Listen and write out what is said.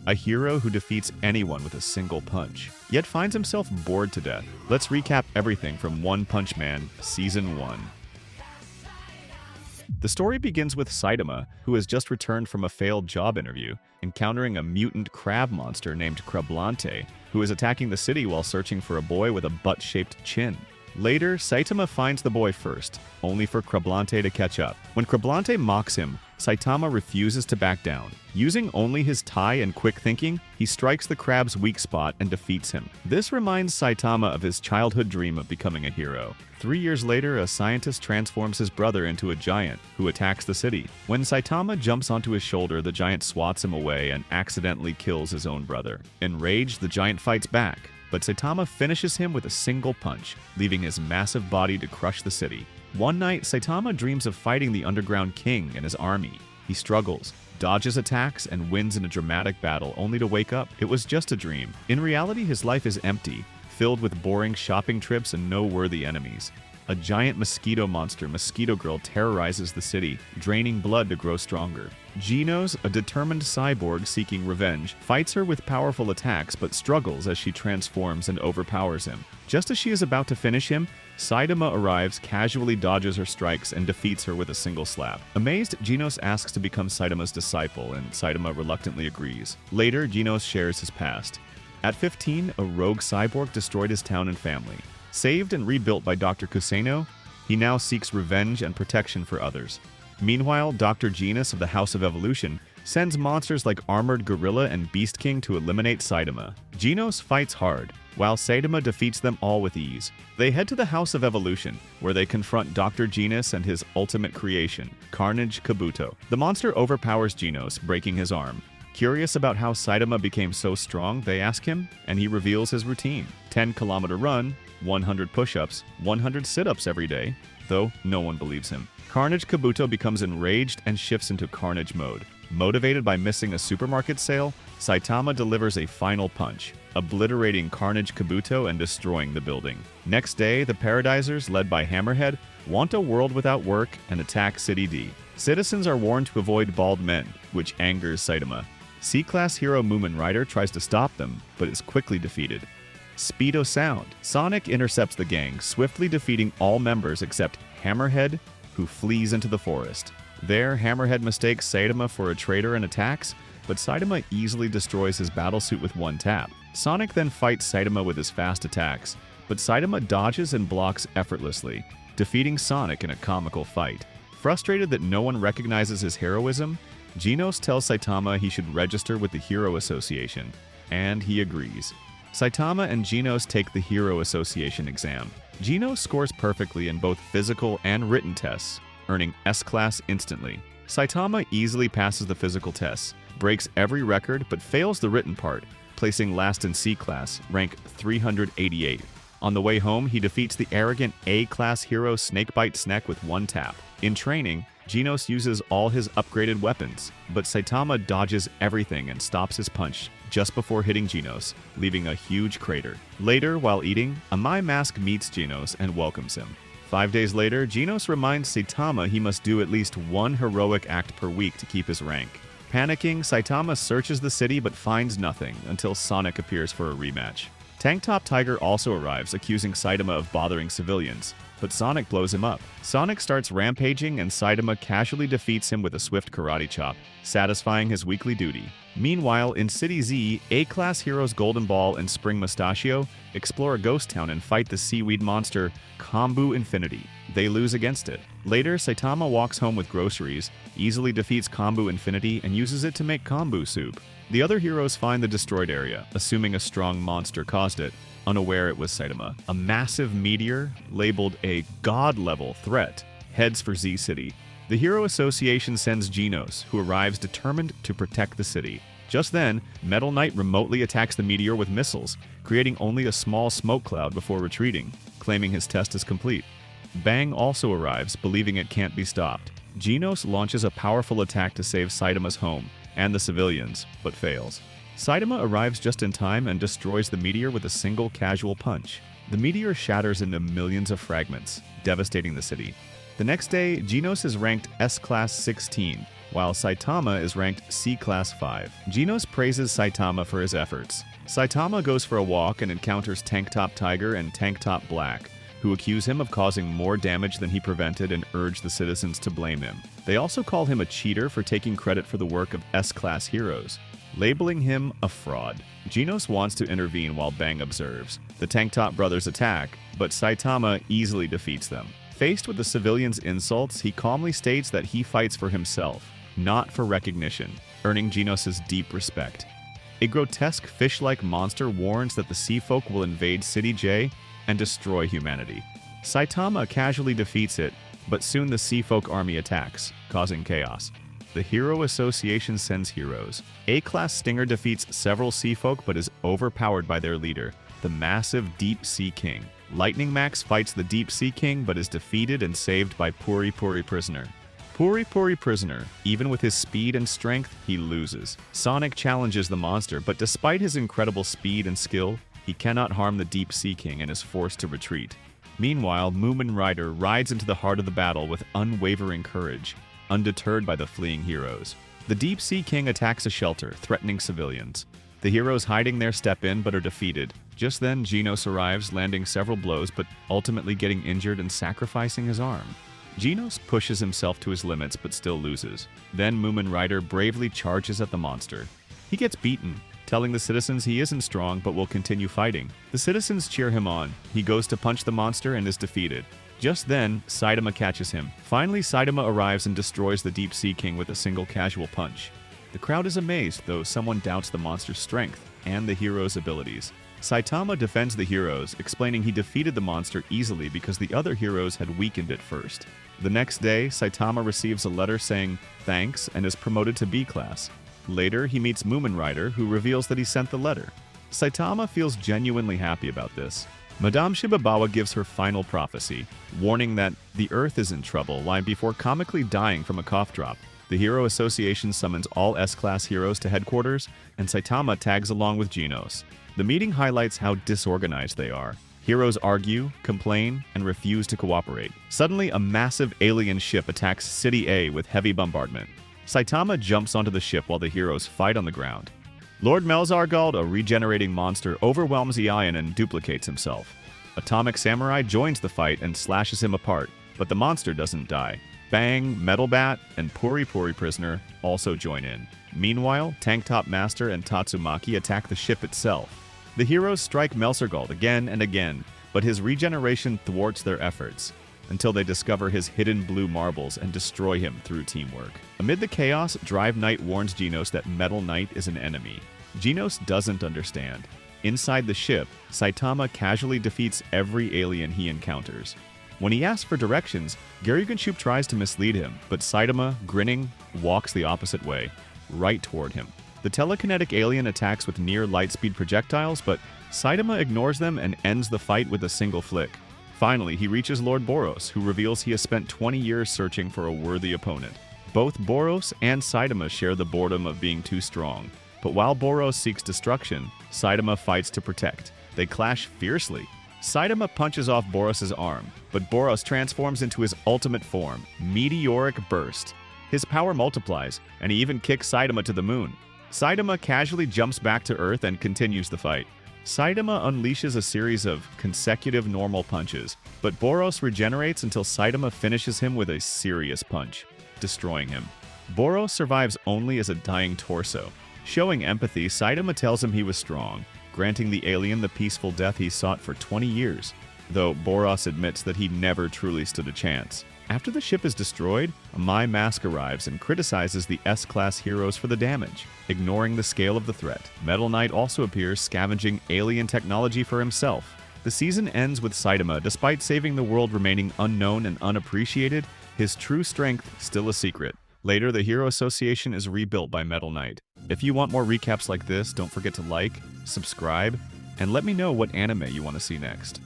a hero who defeats anyone with a single punch, yet finds himself bored to death. Let's recap everything from One Punch Man Season 1. The story begins with Saitama, who has just returned from a failed job interview, encountering a mutant crab monster named Crablante, who is attacking the city while searching for a boy with a butt-shaped chin. Later, Saitama finds the boy first, only for Crablante to catch up. When Crablante mocks him, Saitama refuses to back down. Using only his Tai and quick thinking, he strikes the crab's weak spot and defeats him. This reminds Saitama of his childhood dream of becoming a hero. 3 years later, a scientist transforms his brother into a giant, who attacks the city. When Saitama jumps onto his shoulder, the giant swats him away and accidentally kills his own brother. Enraged, the giant fights back, but Saitama finishes him with a single punch, leaving his massive body to crush the city. One night, Saitama dreams of fighting the Underground King and his army. He struggles, dodges attacks, and wins in a dramatic battle, only to wake up. It was just a dream. In reality, his life is empty, filled with boring shopping trips and no worthy enemies. A giant mosquito monster, Mosquito Girl, terrorizes the city, draining blood to grow stronger. Genos, a determined cyborg seeking revenge, fights her with powerful attacks but struggles as she transforms and overpowers him. Just as she is about to finish him, Saitama arrives, casually dodges her strikes, and defeats her with a single slap. Amazed, Genos asks to become Saitama's disciple, and Saitama reluctantly agrees. Later, Genos shares his past. At 15, a rogue cyborg destroyed his town and family. Saved and rebuilt by Dr. Kuseno, he now seeks revenge and protection for others. Meanwhile, Dr. Genos of the House of Evolution sends monsters like Armored Gorilla and Beast King to eliminate Saitama. Genos fights hard, while Saitama defeats them all with ease. They head to the House of Evolution, where they confront Dr. Genos and his ultimate creation, Carnage Kabuto. The monster overpowers Genos, breaking his arm. Curious about how Saitama became so strong, they ask him, and he reveals his routine. 10-kilometer run, 100 push-ups, 100 sit-ups every day, though no one believes him. Carnage Kabuto becomes enraged and shifts into Carnage mode. Motivated by missing a supermarket sale, Saitama delivers a final punch, obliterating Carnage Kabuto and destroying the building. Next day, the Paradisers, led by Hammerhead, want a world without work and attack City D. Citizens are warned to avoid bald men, which angers Saitama. C-Class hero Moomin Rider tries to stop them, but is quickly defeated. Speedo Sound. Sonic intercepts the gang, swiftly defeating all members except Hammerhead, who flees into the forest. There, Hammerhead mistakes Saitama for a traitor and attacks, but Saitama easily destroys his battlesuit with one tap. Sonic then fights Saitama with his fast attacks, but Saitama dodges and blocks effortlessly, defeating Sonic in a comical fight. Frustrated that no one recognizes his heroism, Genos tells Saitama he should register with the Hero Association, and he agrees. Saitama and Genos take the Hero Association exam. Genos scores perfectly in both physical and written tests, earning S-Class instantly. Saitama easily passes the physical tests, breaks every record but fails the written part, placing last in C-Class, rank 388. On the way home, he defeats the arrogant A-Class hero Snakebite Snack with one tap. In training, Genos uses all his upgraded weapons, but Saitama dodges everything and stops his punch just before hitting Genos, leaving a huge crater. Later, while eating, a Mai Mask meets Genos and welcomes him. 5 days later, Genos reminds Saitama he must do at least one heroic act per week to keep his rank. Panicking, Saitama searches the city but finds nothing until Sonic appears for a rematch. Tank Top Tiger also arrives, accusing Saitama of bothering civilians, but Sonic blows him up. Sonic starts rampaging and Saitama casually defeats him with a swift karate chop, satisfying his weekly duty. Meanwhile, in City Z, A-Class heroes Golden Ball and Spring Mustachio explore a ghost town and fight the seaweed monster Kombu Infinity. They lose against it. Later, Saitama walks home with groceries, easily defeats Kombu Infinity, and uses it to make kombu soup. The other heroes find the destroyed area, assuming a strong monster caused it, unaware it was Saitama. A massive meteor, labeled a god-level threat, heads for Z City. The Hero Association sends Genos, who arrives determined to protect the city. Just then, Metal Knight remotely attacks the meteor with missiles, creating only a small smoke cloud before retreating, claiming his test is complete. Bang also arrives, believing it can't be stopped. Genos launches a powerful attack to save Saitama's home and the civilians, but fails. Saitama arrives just in time and destroys the meteor with a single casual punch. The meteor shatters into millions of fragments, devastating the city. The next day, Genos is ranked S-Class 16, while Saitama is ranked C Class 5. Genos praises Saitama for his efforts. Saitama goes for a walk and encounters Tank Top Tiger and Tank Top Black, who accuse him of causing more damage than he prevented and urge the citizens to blame him. They also call him a cheater for taking credit for the work of S-Class heroes, labeling him a fraud. Genos wants to intervene while Bang observes. The Tank Top brothers attack, but Saitama easily defeats them. Faced with the civilians' insults, he calmly states that he fights for himself, not for recognition, earning Genos' deep respect. A grotesque fish-like monster warns that the Sea Folk will invade City J and destroy humanity. Saitama casually defeats it, but soon the Sea Folk army attacks, causing chaos. The Hero Association sends heroes. A-Class Stinger defeats several Sea Folk but is overpowered by their leader, the massive Deep Sea King. Lightning Max fights the Deep Sea King but is defeated and saved by Puri Puri Prisoner. Puri Puri Prisoner, even with his speed and strength, he loses. Sonic challenges the monster, but despite his incredible speed and skill, he cannot harm the Deep Sea King and is forced to retreat. Meanwhile, Moomin Rider rides into the heart of the battle with unwavering courage, undeterred by the fleeing heroes. The Deep Sea King attacks a shelter, threatening civilians. The heroes hiding there step in but are defeated. Just then, Genos arrives, landing several blows but ultimately getting injured and sacrificing his arm. Genos pushes himself to his limits but still loses. Then Moomin Rider bravely charges at the monster. He gets beaten, telling the citizens he isn't strong but will continue fighting. The citizens cheer him on. He goes to punch the monster and is defeated. Just then, Saitama catches him. Finally, Saitama arrives and destroys the Deep Sea King with a single casual punch. The crowd is amazed, though someone doubts the monster's strength and the hero's abilities. Saitama defends the heroes, explaining he defeated the monster easily because the other heroes had weakened it first. The next day, Saitama receives a letter saying thanks and is promoted to B Class. Later, he meets Moomin Rider, who reveals that he sent the letter. Saitama feels genuinely happy about this. Madame Shibabawa gives her final prophecy, warning that the Earth is in trouble before comically dying from a cough drop. The Hero Association summons all S-Class heroes to headquarters, and Saitama tags along with Genos. The meeting highlights how disorganized they are. Heroes argue, complain, and refuse to cooperate. Suddenly, a massive alien ship attacks City A with heavy bombardment. Saitama jumps onto the ship while the heroes fight on the ground. Lord Melzargald, a regenerating monster, overwhelms Ion and duplicates himself. Atomic Samurai joins the fight and slashes him apart, but the monster doesn't die. Bang, Metal Bat, and Puri Puri Prisoner also join in. Meanwhile, Tank Top Master and Tatsumaki attack the ship itself. The heroes strike Melzargald again and again, but his regeneration thwarts their efforts, until they discover his hidden blue marbles and destroy him through teamwork. Amid the chaos, Drive Knight warns Genos that Metal Knight is an enemy. Genos doesn't understand. Inside the ship, Saitama casually defeats every alien he encounters. When he asks for directions, Garyuganshoop tries to mislead him, but Saitama, grinning, walks the opposite way, right toward him. The telekinetic alien attacks with near light-speed projectiles, but Saitama ignores them and ends the fight with a single flick. Finally, he reaches Lord Boros, who reveals he has spent 20 years searching for a worthy opponent. Both Boros and Saitama share the boredom of being too strong. But while Boros seeks destruction, Saitama fights to protect. They clash fiercely. Saitama punches off Boros' arm, but Boros transforms into his ultimate form, Meteoric Burst. His power multiplies, and he even kicks Saitama to the moon. Saitama casually jumps back to Earth and continues the fight. Saitama unleashes a series of consecutive normal punches, but Boros regenerates until Saitama finishes him with a serious punch, destroying him. Boros survives only as a dying torso. Showing empathy, Saitama tells him he was strong, granting the alien the peaceful death he sought for 20 years, though Boros admits that he never truly stood a chance. After the ship is destroyed, Mai Mask arrives and criticizes the S-Class heroes for the damage, ignoring the scale of the threat. Metal Knight also appears, scavenging alien technology for himself. The season ends with Saitama, despite saving the world remaining unknown and unappreciated, his true strength still a secret. Later, the Hero Association is rebuilt by Metal Knight. If you want more recaps like this, don't forget to like, subscribe, and let me know what anime you want to see next.